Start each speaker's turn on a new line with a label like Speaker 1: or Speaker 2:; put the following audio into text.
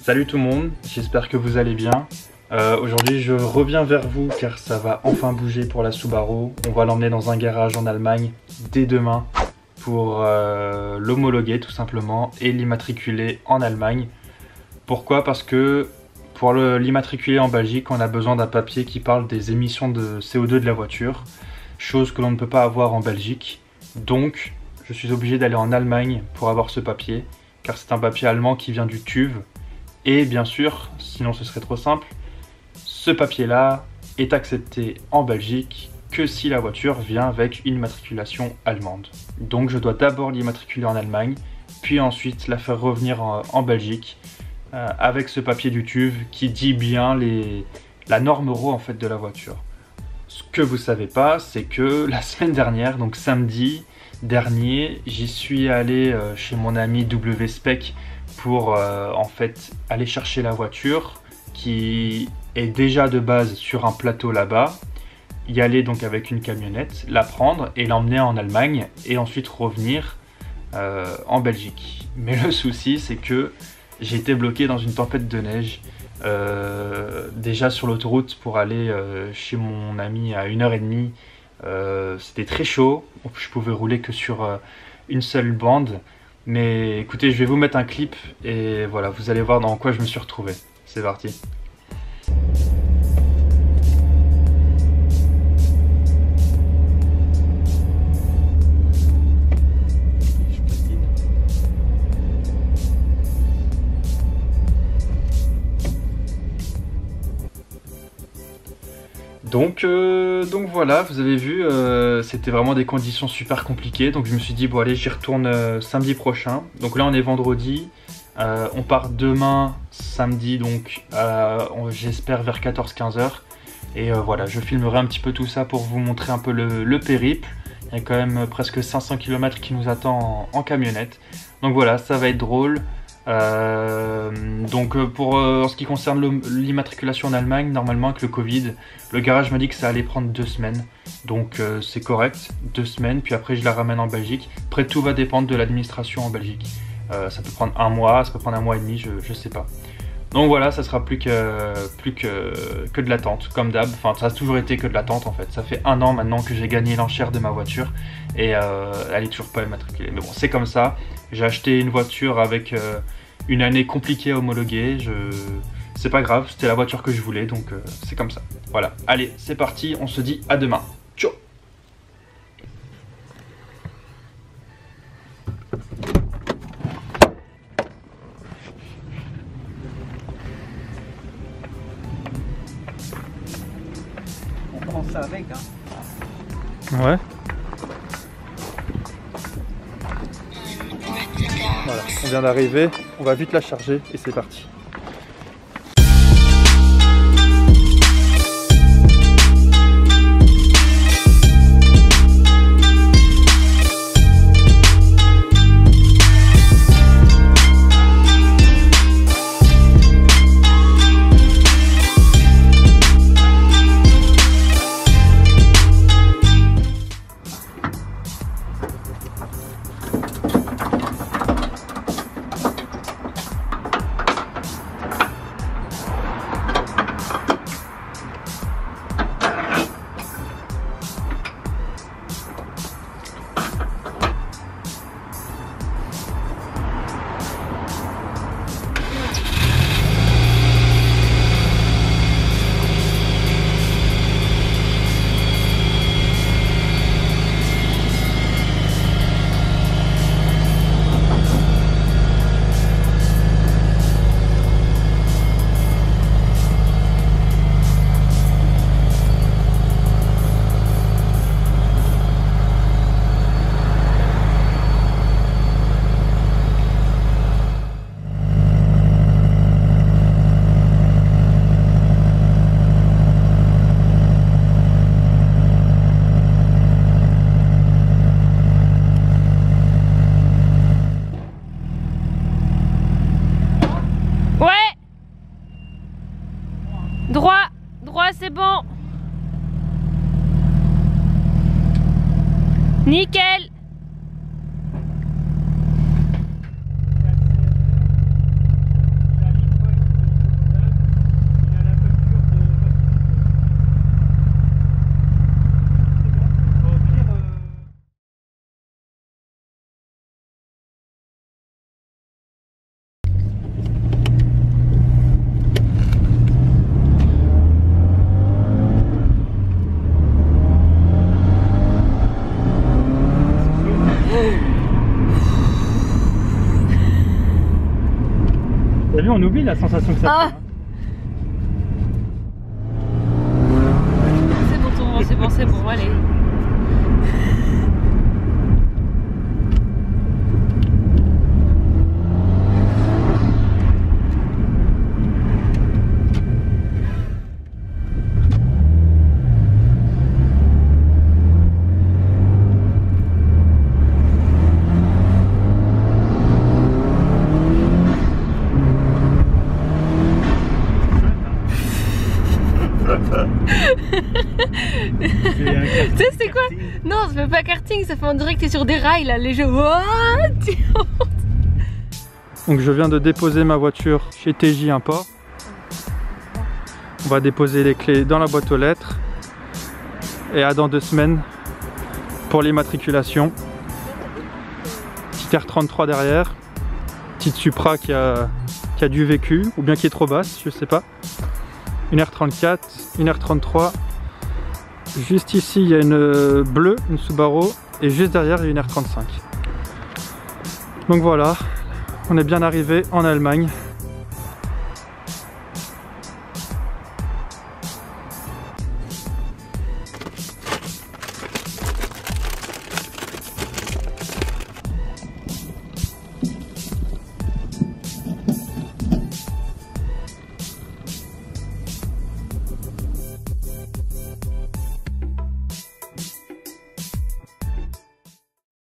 Speaker 1: Salut tout le monde, j'espère que vous allez bien. Aujourd'hui je reviens vers vous car ça va enfin bouger pour la Subaru. On va l'emmener dans un garage en Allemagne dès demain pour l'homologuer tout simplement et l'immatriculer en Allemagne. Pourquoi? Parce que pour l'immatriculer en Belgique, on a besoin d'un papier qui parle des émissions de CO2 de la voiture, chose que l'on ne peut pas avoir en Belgique. Donc je suis obligé d'aller en Allemagne pour avoir ce papier, car c'est un papier allemand qui vient du TÜV. Et bien sûr, sinon ce serait trop simple, ce papier-là est accepté en Belgique que si la voiture vient avec une immatriculation allemande. Donc je dois d'abord l'immatriculer en Allemagne, puis ensuite la faire revenir en Belgique avec ce papier du TÜV qui dit bien la norme euro en fait de la voiture. Ce que vous savez pas, c'est que la semaine dernière, donc samedi dernier, j'y suis allé chez mon ami WSpec pour en fait aller chercher la voiture qui est déjà de base sur un plateau là-bas, y aller donc avec une camionnette, la prendre et l'emmener en Allemagne et ensuite revenir en Belgique. Mais le souci c'est que j'ai été bloqué dans une tempête de neige déjà sur l'autoroute pour aller chez mon ami à 1h30. C'était très chaud, je pouvais rouler que sur une seule bande. Mais écoutez, je vais vous mettre un clip et voilà, vous allez voir dans quoi je me suis retrouvé. C'est parti. Donc voilà, vous avez vu, c'était vraiment des conditions super compliquées. Donc je me suis dit, bon allez, j'y retourne samedi prochain. Donc là on est vendredi, on part demain samedi, donc j'espère vers 14-15 heures. Et voilà, je filmerai un petit peu tout ça pour vous montrer un peu le périple. Il y a quand même presque 500 km qui nous attend en camionnette. Donc voilà, ça va être drôle. Pour en ce qui concerne l'immatriculation en Allemagne, normalement avec le Covid, le garage m'a dit que ça allait prendre 2 semaines. Donc c'est correct, 2 semaines, puis après je la ramène en Belgique. Après tout va dépendre de l'administration en Belgique. Ça peut prendre 1 mois, ça peut prendre 1 mois et demi, je sais pas. Donc voilà, ça sera plus que de l'attente, comme d'hab. Enfin, ça a toujours été que de l'attente en fait. Ça fait 1 an maintenant que j'ai gagné l'enchère de ma voiture et elle est toujours pas immatriculée. Mais bon, c'est comme ça. J'ai acheté une voiture avec une année compliquée à homologuer. C'est pas grave, c'était la voiture que je voulais, donc c'est comme ça. Voilà, allez, c'est parti, on se dit à demain. Ciao.
Speaker 2: On prend ça avec, hein.
Speaker 1: Ouais. Voilà, on vient d'arriver, on va vite la charger et c'est parti.
Speaker 3: Droit, c'est bon. Nickel.
Speaker 1: on oublie la sensation que ça
Speaker 3: Ah.
Speaker 1: fait. Hein.
Speaker 3: C'est bon, tout le monde, c'est bon, allez. Tu sais c'est quoi? Non, ça fait pas karting, ça fait on dirait que t'es sur des rails là, les jeux.
Speaker 1: Donc je viens de déposer ma voiture chez TJ Import. On va déposer les clés dans la boîte aux lettres. Et à dans 2 semaines pour l'immatriculation. Petite R33 derrière. Petite Supra qui a du vécu ou bien qui est trop basse, je sais pas. Une R34, une R33. Juste ici il y a une bleue, une Subaru, et juste derrière il y a une R35. Donc voilà, on est bien arrivé en Allemagne.